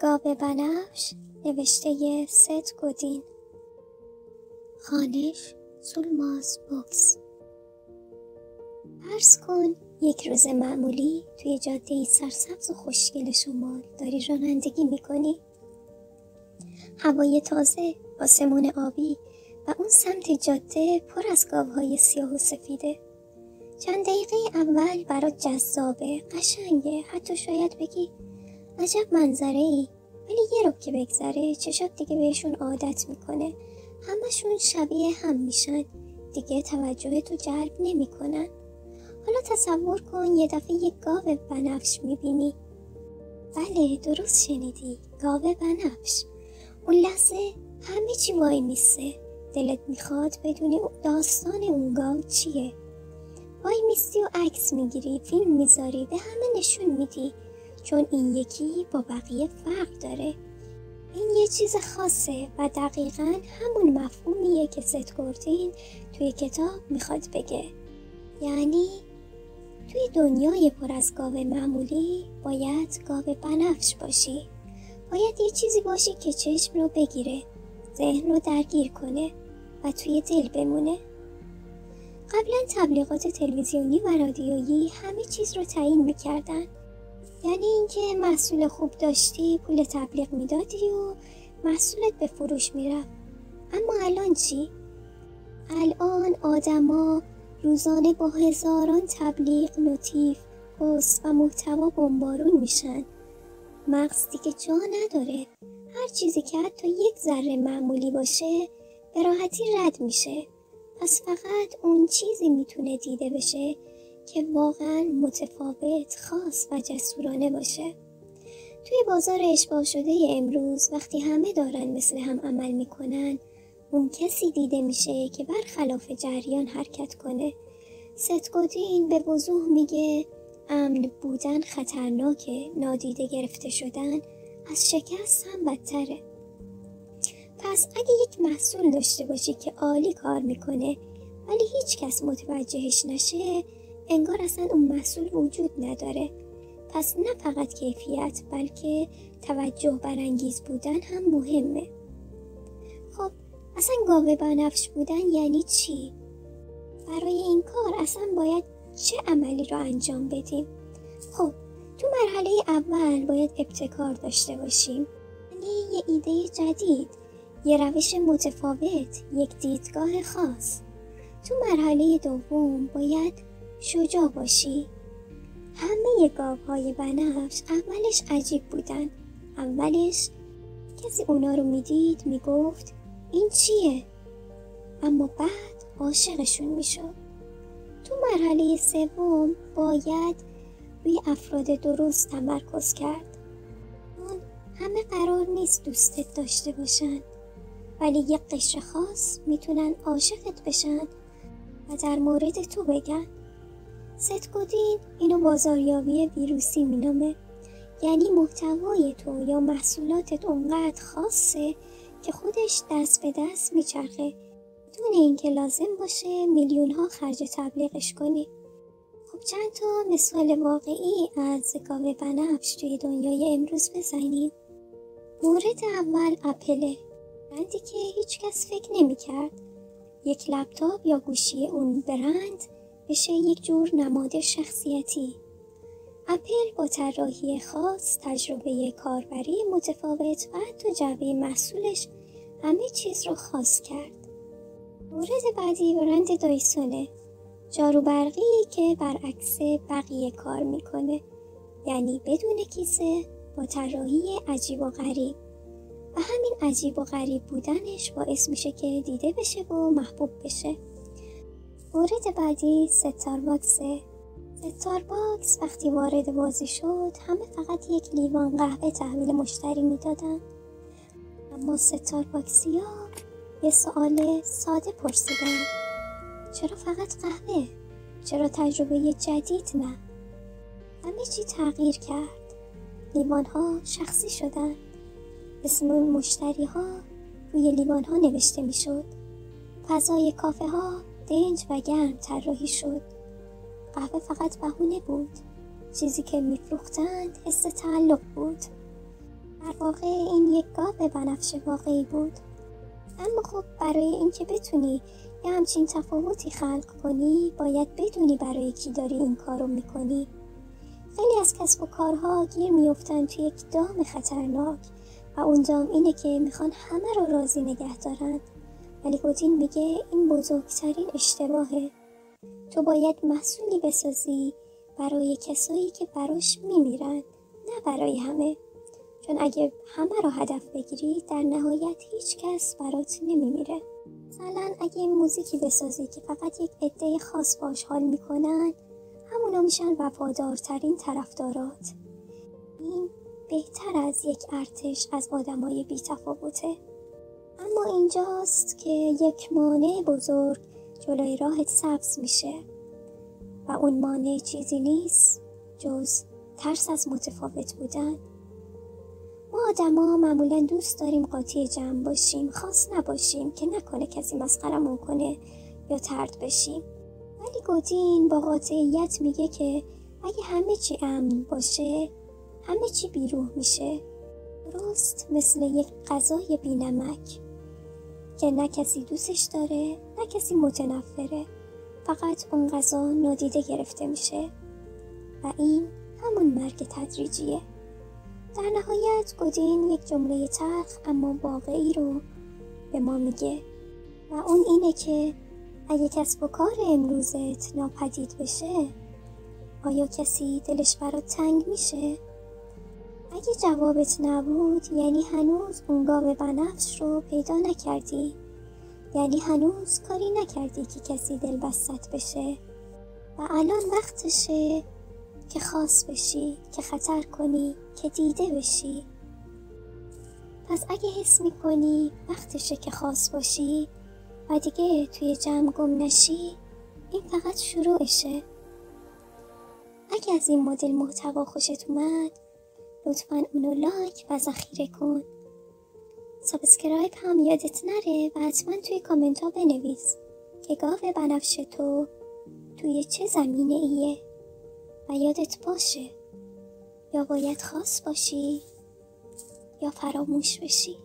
گاو بنفش نوشته ست گودین. خوانش سولماز بوکس. فرض کن یک روز معمولی توی جاده سرسبز و خوشگل شمال داری رانندگی میکنی. هوای تازه، آسمون آبی و اون سمت جاده پر از گاوهای سیاه و سفیده. چند دقیقه اول برات جذابه، قشنگه، حتی شاید بگی عجب منظره‌ای، ولی یه رو که بگذره چشات دیگه بهشون عادت میکنه، همشون شبیه هم میشن، دیگه توجهتو جلب نمیکنن. حالا تصور کن یه دفعه یک گاو بنفش میبینی. بله درست شنیدی، گاو بنفش. اون لحظه همه چی وای میسته، دلت میخواد بدونی داستان اون گاو چیه. وای میستی و عکس میگیری، فیلم میذاری، به همه نشون میدی، چون این یکی با بقیه فرق داره. این یه چیز خاصه و دقیقاً همون مفهومیه که ست گودین توی کتاب میخواد بگه. یعنی توی دنیای پر از گاو معمولی باید گاو بنفش باشی. باید یه چیزی باشی که چشم رو بگیره، ذهن رو درگیر کنه و توی دل بمونه. قبلا تبلیغات تلویزیونی و رادیویی همه چیز رو تعیین میکردن. یعنی اینکه محصول خوب داشتی پول تبلیغ میدادی و محصولت به فروش میرفت. اما الان چی؟ الان آدما روزانه با هزاران تبلیغ، نوتیف، پست و محتوا بمبارون میشن. مغز دیگه جا نداره. هر چیزی که حتی یک ذره معمولی باشه به راحتی رد میشه. پس فقط اون چیزی میتونه دیده بشه که واقعا متفاوت، خاص و جسورانه باشه. توی بازار اشباع شده امروز وقتی همه دارن مثل هم عمل میکنن، اون کسی دیده میشه که برخلاف جریان حرکت کنه. ست گودین به وضوح میگه امن بودن خطرناکه، نادیده گرفته شدن از شکست هم بدتره. پس اگه یک محصول داشته باشی که عالی کار میکنه ولی هیچ کس متوجهش نشه، انگار اصلا اون محصول وجود نداره. پس نه فقط کیفیت بلکه توجه برانگیز بودن هم مهمه. خب اصلا گاو بنفش بودن یعنی چی؟ برای این کار اصلا باید چه عملی رو انجام بدیم؟ خب تو مرحله اول باید ابتکار داشته باشیم، یعنی یه ایده جدید، یه روش متفاوت، یک دیدگاه خاص. تو مرحله دوم باید شجاع باشی. همه گاوهای بنفش اولش عجیب بودن. اولش کسی اونا رو میدید میگفت این چیه؟ اما بعد عاشقشون میشد. تو مرحله سوم باید روی افراد درست تمرکز کرد. اون همه قرار نیست دوستت داشته باشن، ولی یک قشر خاص میتونن عاشقت بشن و در مورد تو بگن. ست گودین اینو بازاریابی ویروسی مینامه. یعنی محتوای تو یا محصولاتت اونقدر خاصه که خودش دست به دست میچرخه بدون اینکه لازم باشه میلیون ها خرج تبلیغش کنی. خب چند تا مثال واقعی از گاو بنفش توی دنیای امروز بزنیم. مورد اول اپله، برندی که هیچ کس فکر نمی کرد یک لپتاپ یا گوشی اون برند بشه یک جور نماد شخصیتی. اپل با طراحی خاص، تجربه کاربری متفاوت و حتی جعبه محصولش همه چیز رو خاص کرد. مورد بعدی برند دایسونه، جارو برقی که برعکس بقیه کار میکنه، یعنی بدون کیسه، با طراحی عجیب و غریب. و همین عجیب و غریب بودنش باعث میشه که دیده بشه و محبوب بشه. مورد بعدی ستارباکسه. ستارباکس وقتی وارد بازی شد همه فقط یک لیوان قهوه تحویل مشتری میدادن. اما ستارباکسیا یه سوال ساده پرسیدن: چرا فقط قهوه؟ چرا تجربه جدید نه؟ همه چی تغییر کرد. لیوان ها شخصی شدن. اسم مشتری ها روی لیوان ها نوشته می شد. فضای کافه ها دنج و گرم طراحی شد. قهوه فقط بهونه بود. چیزی که میفروختند حس تعلق بود. در واقع این یک گاو بنفش واقعی بود. اما خب برای اینکه بتونی یه همچین تفاوتی خلق کنی باید بدونی برای کی داری این کارو میکنی. خیلی از کسب و کارها گیر میافتن توی یک دام خطرناک و اون دام اینه که میخوان همه رو راضی نگه دارن. ولی گودین میگه این بزرگترین اشتباهه. تو باید محصولی بسازی برای کسایی که براش میمیرن، نه برای همه. چون اگه همه رو هدف بگیری در نهایت هیچ کس برات نمیمیره. مثلا اگه موزیکی بسازی که فقط یک عده خاص باش حال میکنن، همونا میشن وفادارترین طرفدارات. این بهتر از یک ارتش از آدمای بی تفاوته. اما اینجاست که یک مانع بزرگ جلوی راهت سبز میشه و اون مانع چیزی نیست جز ترس از متفاوت بودن. ما آدما معمولا دوست داریم قاطی جمع باشیم، خاص نباشیم که نکنه کسی مسخرمون کنه یا طرد بشیم. ولی گودین با قاطعیت میگه که اگه همه چی امن باشه همه چی بیروح میشه. درست مثل یک غذای بی‌نمک که نه کسی دوستش داره نه کسی متنفره، فقط اون غذا نادیده گرفته میشه و این همون مرگ تدریجیه. در نهایت گودین یک جمله تلخ اما واقعی رو به ما میگه و اون اینه که اگه کسب و کار امروزت ناپدید بشه آیا کسی دلش برات تنگ میشه؟ اگه جوابت نبود یعنی هنوز اون گاو بنفش رو پیدا نکردی، یعنی هنوز کاری نکردی که کسی دل بستت بشه و الان وقتشه که خاص بشی، که خطر کنی، که دیده بشی. پس اگه حس میکنی وقتشه که خاص باشی و دیگه توی جمع گم نشی، این فقط شروعشه. اگه از این مدل محتوا خوشت اومد لطفاً اونو لایک و ذخیره کن. سابسکرایب هم یادت نره و حتما توی کامنت ها بنویس که گاو بنفش تو توی چه زمینه ایه و یادت باشه یا باید خاص باشی یا فراموش بشی.